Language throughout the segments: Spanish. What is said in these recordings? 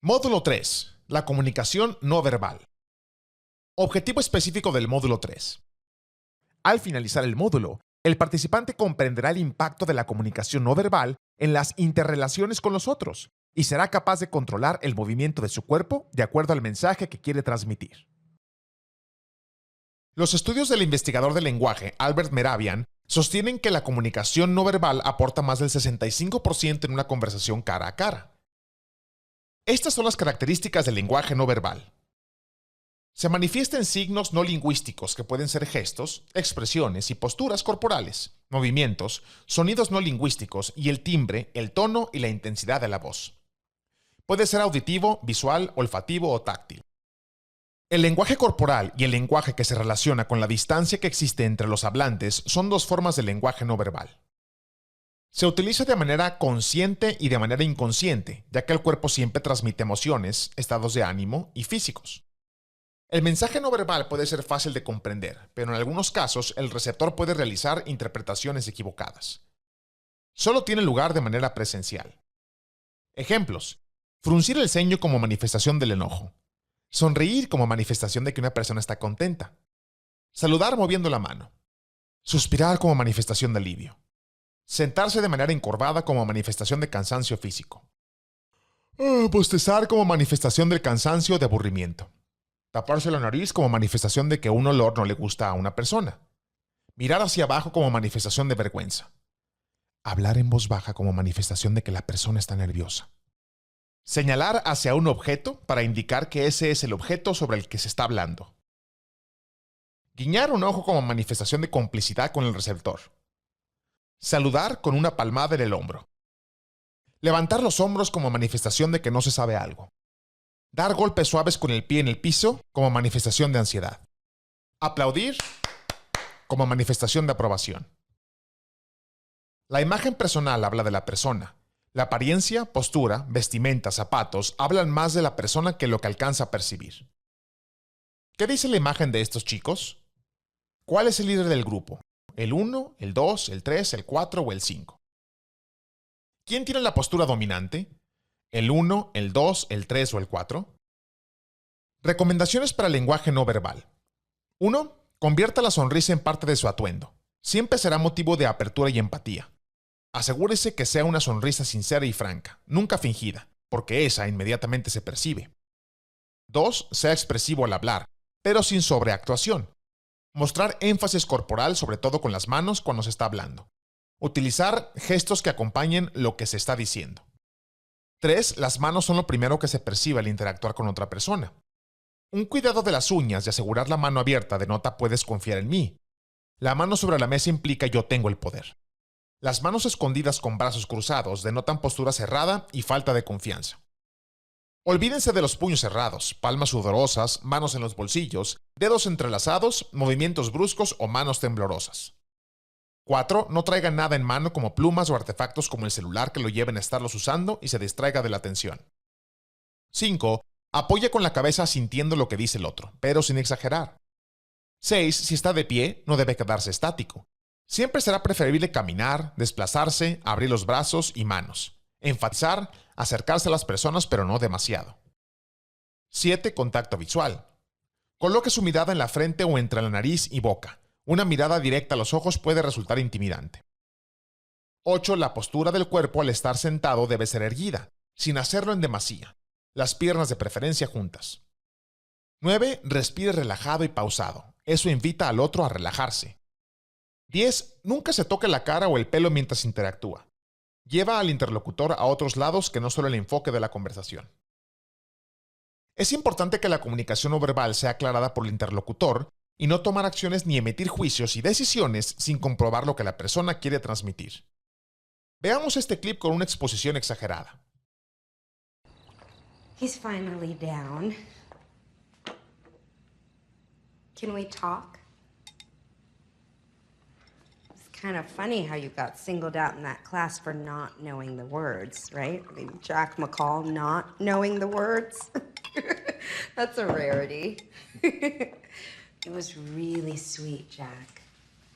Módulo 3. La comunicación no verbal. Objetivo específico del módulo 3. Al finalizar el módulo, el participante comprenderá el impacto de la comunicación no verbal en las interrelaciones con los otros y será capaz de controlar el movimiento de su cuerpo de acuerdo al mensaje que quiere transmitir. Los estudios del investigador del lenguaje, Albert Mehrabian, sostienen que la comunicación no verbal aporta más del 65% en una conversación cara a cara. Estas son las características del lenguaje no verbal. Se manifiesta en signos no lingüísticos que pueden ser gestos, expresiones y posturas corporales, movimientos, sonidos no lingüísticos y el timbre, el tono y la intensidad de la voz. Puede ser auditivo, visual, olfativo o táctil. El lenguaje corporal y el lenguaje que se relaciona con la distancia que existe entre los hablantes son dos formas del lenguaje no verbal. Se utiliza de manera consciente y de manera inconsciente, ya que el cuerpo siempre transmite emociones, estados de ánimo y físicos. El mensaje no verbal puede ser fácil de comprender, pero en algunos casos el receptor puede realizar interpretaciones equivocadas. Solo tiene lugar de manera presencial. Ejemplos: fruncir el ceño como manifestación del enojo. Sonreír como manifestación de que una persona está contenta. Saludar moviendo la mano. Suspirar como manifestación de alivio. Sentarse de manera encorvada como manifestación de cansancio físico. Bostezar como manifestación del cansancio o de aburrimiento. Taparse la nariz como manifestación de que un olor no le gusta a una persona. Mirar hacia abajo como manifestación de vergüenza. Hablar en voz baja como manifestación de que la persona está nerviosa. Señalar hacia un objeto para indicar que ese es el objeto sobre el que se está hablando. Guiñar un ojo como manifestación de complicidad con el receptor. Saludar con una palmada en el hombro. Levantar los hombros como manifestación de que no se sabe algo. Dar golpes suaves con el pie en el piso como manifestación de ansiedad. Aplaudir como manifestación de aprobación. La imagen personal habla de la persona. La apariencia, postura, vestimenta, zapatos hablan más de la persona que lo que alcanza a percibir. ¿Qué dice la imagen de estos chicos? ¿Cuál es el líder del grupo? ¿El 1, el 2, el 3, el 4 o el 5? ¿Quién tiene la postura dominante? ¿El 1, el 2, el 3 o el 4? Recomendaciones para el lenguaje no verbal. 1. Convierta la sonrisa en parte de su atuendo. Siempre será motivo de apertura y empatía. Asegúrese que sea una sonrisa sincera y franca, nunca fingida, porque esa inmediatamente se percibe. 2. Sea expresivo al hablar, pero sin sobreactuación. Mostrar énfasis corporal, sobre todo con las manos, cuando se está hablando. Utilizar gestos que acompañen lo que se está diciendo. 3. Las manos son lo primero que se percibe al interactuar con otra persona. Un cuidado de las uñas y asegurar la mano abierta denota puedes confiar en mí. La mano sobre la mesa implica yo tengo el poder. Las manos escondidas con brazos cruzados denotan postura cerrada y falta de confianza. Olvídense de los puños cerrados, palmas sudorosas, manos en los bolsillos, dedos entrelazados, movimientos bruscos o manos temblorosas. 4. No traigan nada en mano como plumas o artefactos como el celular que lo lleven a estarlos usando y se distraiga de la atención. 5. Apoya con la cabeza sintiendo lo que dice el otro, pero sin exagerar. 6. Si está de pie, no debe quedarse estático. Siempre será preferible caminar, desplazarse, abrir los brazos y manos. Enfatizar, acercarse a las personas pero no demasiado. 7. Contacto visual. Coloque su mirada en la frente o entre la nariz y boca. Una mirada directa a los ojos puede resultar intimidante. 8. La postura del cuerpo al estar sentado debe ser erguida, sin hacerlo en demasía. Las piernas de preferencia juntas. 9. Respire relajado y pausado. Eso invita al otro a relajarse. 10. Nunca se toque la cara o el pelo mientras interactúa. Lleva al interlocutor a otros lados que no solo el enfoque de la conversación. Es importante que la comunicación no verbal sea aclarada por el interlocutor y no tomar acciones ni emitir juicios y decisiones sin comprobar lo que la persona quiere transmitir. Veamos este clip con una exposición exagerada. He's finally down. Can we talk? It's kind of funny how you got singled out in that class for not knowing the words, right? I mean, Jack McCall not knowing the words. That's a rarity. It was really sweet, Jack.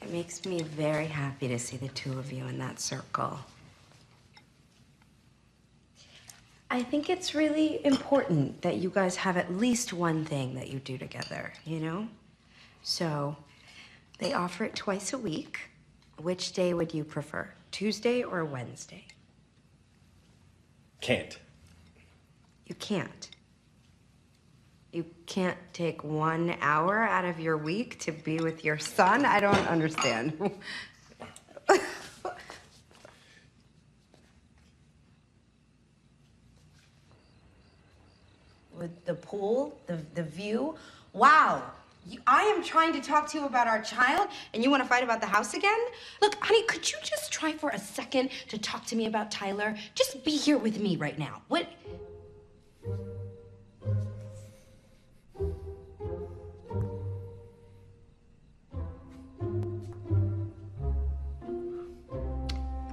It makes me very happy to see the two of you in that circle. I think it's really important that you guys have at least one thing that you do together, you know? So, they offer it twice a week. Which day would you prefer? Tuesday or Wednesday? Can't. You can't. You can't take 1 hour out of your week to be with your son? I don't understand. With the pool, the view. Wow. I am trying to talk to you about our child, and you want to fight about the house again? Look, honey, could you just try for a second to talk to me about Tyler? Just be here with me right now. What?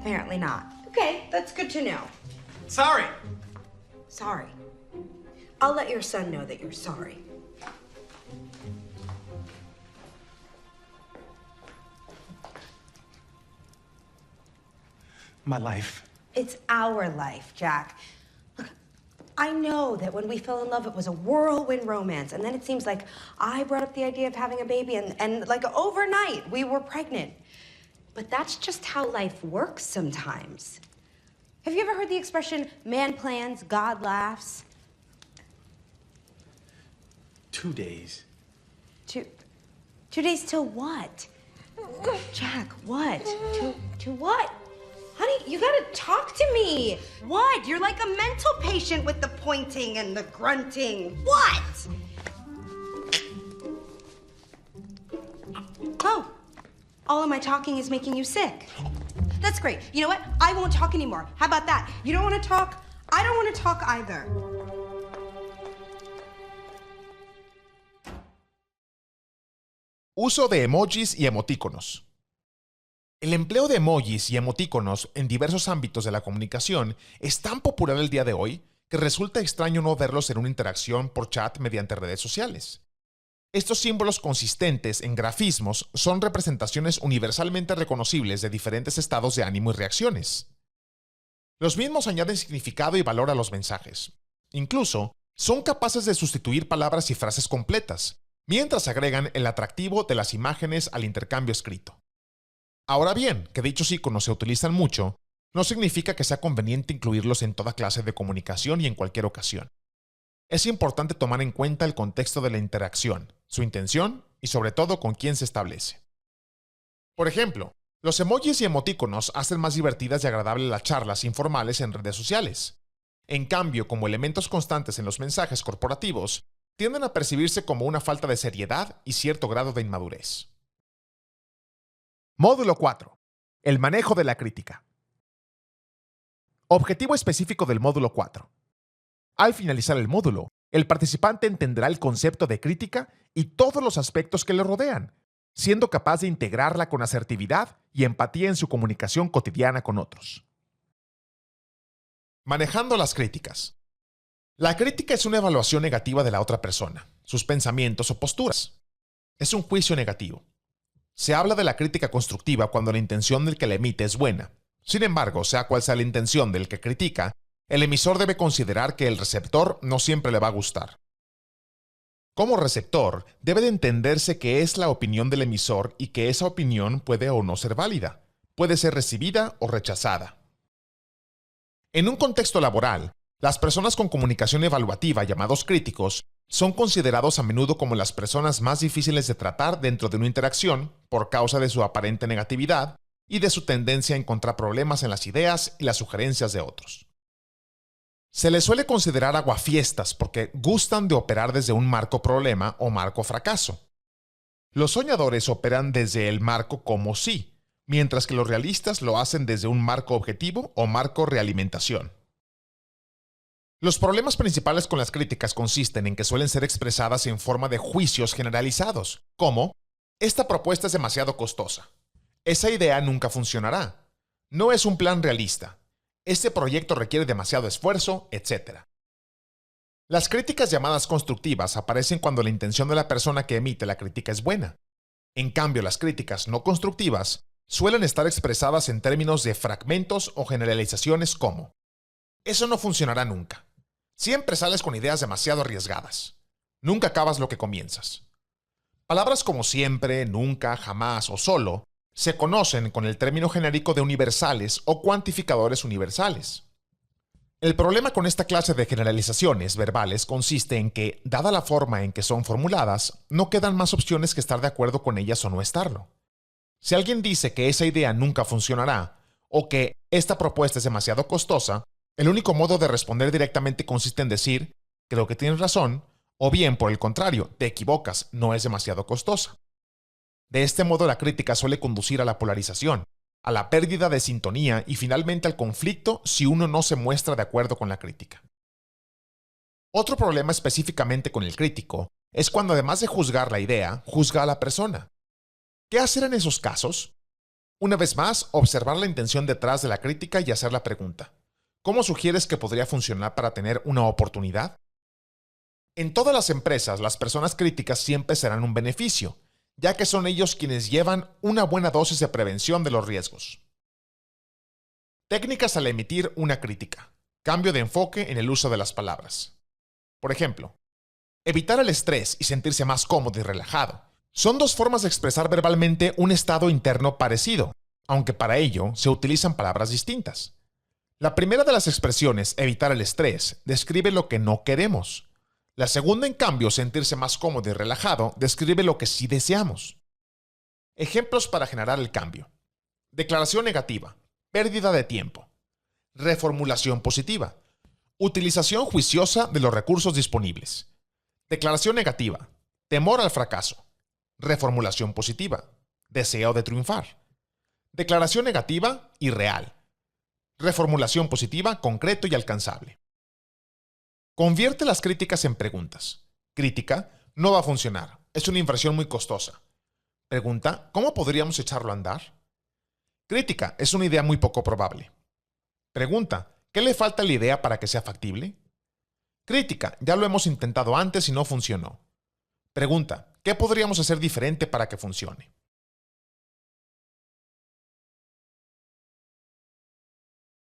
Apparently not. Okay, that's good to know. Sorry. Sorry. I'll let your son know that you're sorry. My life. It's our life, Jack. Look, I know that when we fell in love, it was a whirlwind romance. And then it seems like I brought up the idea of having a baby, and like overnight, we were pregnant. But that's just how life works sometimes. Have you ever heard the expression, man plans, God laughs? 2 days. 2 days till what? Jack, what? To what? Honey, you gotta talk to me. What? You're like a mental patient with the pointing and the grunting. What? Oh, all of my talking is making you sick. That's great. You know what? I won't talk anymore. How about that? You don't want to talk? I don't want to talk either. Uso de emojis y emotíconos. El empleo de emojis y emotíconos en diversos ámbitos de la comunicación es tan popular el día de hoy que resulta extraño no verlos en una interacción por chat mediante redes sociales. Estos símbolos consistentes en grafismos son representaciones universalmente reconocibles de diferentes estados de ánimo y reacciones. Los mismos añaden significado y valor a los mensajes. Incluso, son capaces de sustituir palabras y frases completas, mientras agregan el atractivo de las imágenes al intercambio escrito. Ahora bien, que dichos iconos se utilizan mucho, no significa que sea conveniente incluirlos en toda clase de comunicación y en cualquier ocasión. Es importante tomar en cuenta el contexto de la interacción, su intención y sobre todo con quién se establece. Por ejemplo, los emojis y emotíconos hacen más divertidas y agradables las charlas informales en redes sociales. En cambio, como elementos constantes en los mensajes corporativos, tienden a percibirse como una falta de seriedad y cierto grado de inmadurez. Módulo 4. El manejo de la crítica. Objetivo específico del módulo 4. Al finalizar el módulo, el participante entenderá el concepto de crítica y todos los aspectos que le rodean, siendo capaz de integrarla con asertividad y empatía en su comunicación cotidiana con otros. Manejando las críticas. La crítica es una evaluación negativa de la otra persona, sus pensamientos o posturas. Es un juicio negativo. Se habla de la crítica constructiva cuando la intención del que la emite es buena. Sin embargo, sea cual sea la intención del que critica, el emisor debe considerar que el receptor no siempre le va a gustar. Como receptor, debe de entenderse que es la opinión del emisor y que esa opinión puede o no ser válida, puede ser recibida o rechazada. En un contexto laboral, las personas con comunicación evaluativa, llamados críticos, son considerados a menudo como las personas más difíciles de tratar dentro de una interacción por causa de su aparente negatividad y de su tendencia a encontrar problemas en las ideas y las sugerencias de otros. Se les suele considerar aguafiestas porque gustan de operar desde un marco problema o marco fracaso. Los soñadores operan desde el marco como sí, mientras que los realistas lo hacen desde un marco objetivo o marco realimentación. Los problemas principales con las críticas consisten en que suelen ser expresadas en forma de juicios generalizados, como, esta propuesta es demasiado costosa, esa idea nunca funcionará, no es un plan realista, este proyecto requiere demasiado esfuerzo, etc. Las críticas llamadas constructivas aparecen cuando la intención de la persona que emite la crítica es buena. En cambio, las críticas no constructivas suelen estar expresadas en términos de fragmentos o generalizaciones como, eso no funcionará nunca, Siempre sales con ideas demasiado arriesgadas. Nunca acabas lo que comienzas. Palabras como siempre, nunca, jamás o solo se conocen con el término genérico de universales o cuantificadores universales. El problema con esta clase de generalizaciones verbales consiste en que, dada la forma en que son formuladas, no quedan más opciones que estar de acuerdo con ellas o no estarlo. Si alguien dice que esa idea nunca funcionará o que esta propuesta es demasiado costosa, el único modo de responder directamente consiste en decir, creo que tienes razón, o bien, por el contrario, te equivocas, no es demasiado costosa. De este modo, la crítica suele conducir a la polarización, a la pérdida de sintonía y finalmente al conflicto si uno no se muestra de acuerdo con la crítica. Otro problema específicamente con el crítico es cuando además de juzgar la idea, juzga a la persona. ¿Qué hacer en esos casos? Una vez más, observar la intención detrás de la crítica y hacer la pregunta: ¿cómo sugieres que podría funcionar para tener una oportunidad? En todas las empresas, las personas críticas siempre serán un beneficio, ya que son ellos quienes llevan una buena dosis de prevención de los riesgos. Técnicas al emitir una crítica. Cambio de enfoque en el uso de las palabras. Por ejemplo, evitar el estrés y sentirse más cómodo y relajado. Son dos formas de expresar verbalmente un estado interno parecido, aunque para ello se utilizan palabras distintas. La primera de las expresiones, evitar el estrés, describe lo que no queremos. La segunda, en cambio, sentirse más cómodo y relajado, describe lo que sí deseamos. Ejemplos para generar el cambio. Declaración negativa. Pérdida de tiempo. Reformulación positiva. Utilización juiciosa de los recursos disponibles. Declaración negativa. Temor al fracaso. Reformulación positiva. Deseo de triunfar. Declaración negativa, irreal. Reformulación positiva, concreto y alcanzable. Convierte las críticas en preguntas. Crítica: no va a funcionar, es una inversión muy costosa. Pregunta: ¿cómo podríamos echarlo a andar? Crítica: es una idea muy poco probable. Pregunta: ¿qué le falta a la idea para que sea factible? Crítica: ya lo hemos intentado antes y no funcionó. Pregunta: ¿qué podríamos hacer diferente para que funcione?